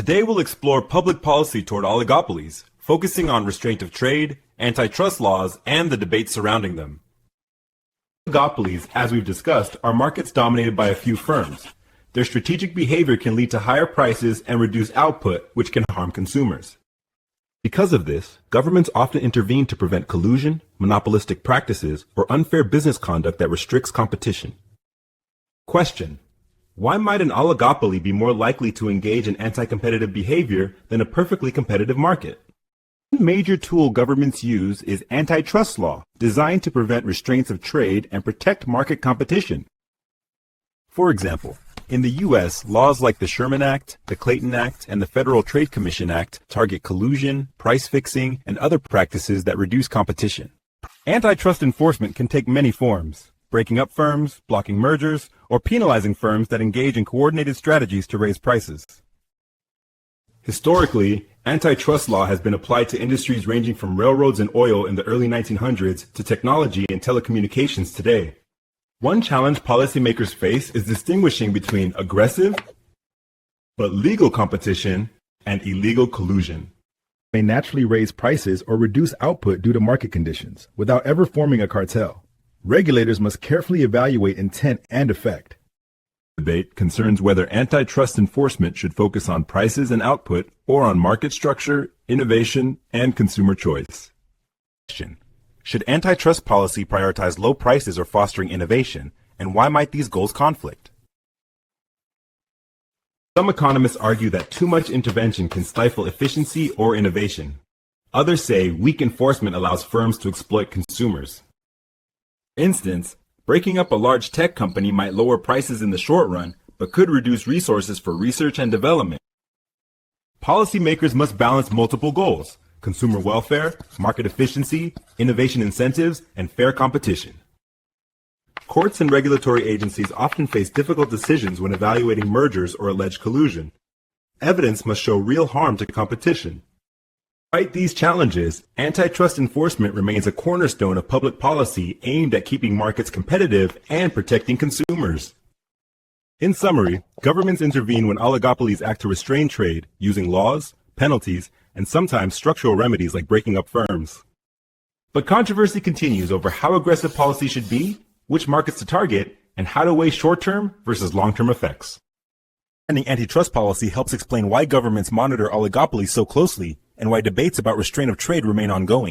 Today we'll explore public policy toward oligopolies, focusing on restraint of trade, antitrust laws, and the debate surrounding them. Oligopolies, as we've discussed, are markets dominated by a few firms. Their strategic behavior can lead to higher prices and reduce output, which can harm consumers. Because of this, governments often intervene to prevent collusion, monopolistic practices, or unfair business conduct that restricts competition. Question: why might an oligopoly be more likely to engage in anti-competitive behavior than a perfectly competitive market? One major tool governments use is antitrust law, designed to prevent restraints of trade and protect market competition. For example, in the U.S., laws like the Sherman Act, the Clayton Act, and the Federal Trade Commission Act target collusion, price fixing, and other practices that reduce competition. Antitrust enforcement can take many forms: breaking up firms, blocking mergers, or penalizing firms that engage in coordinated strategies to raise prices. Historically, antitrust law has been applied to industries ranging from railroads and oil in the early 1900s to technology and telecommunications today. One challenge policymakers face is distinguishing between aggressive but legal competition and illegal collusion. May naturally raise prices or reduce output due to market conditions without ever forming a cartel. Regulators must carefully evaluate intent and effect. The debate concerns whether antitrust enforcement should focus on prices and output or on market structure, innovation, and consumer choice. Question: should antitrust policy prioritize low prices or fostering innovation, and why might these goals conflict? Some economists argue that too much intervention can stifle efficiency or innovation. Others say weak enforcement allows firms to exploit consumers. For instance, breaking up a large tech company might lower prices in the short run, but could reduce resources for research and development. Policymakers must balance multiple goals: consumer welfare, market efficiency, innovation incentives, and fair competition. Courts and regulatory agencies often face difficult decisions when evaluating mergers or alleged collusion. Evidence must show real harm to competition. Despite these challenges, antitrust enforcement remains a cornerstone of public policy aimed at keeping markets competitive and protecting consumers. In summary, governments intervene when oligopolies act to restrain trade using laws, penalties, and sometimes structural remedies like breaking up firms. But controversy continues over how aggressive policy should be, which markets to target, and how to weigh short-term versus long-term effects. Understanding antitrust policy helps explain why governments monitor oligopolies so closely and why debates about restraint of trade remain ongoing.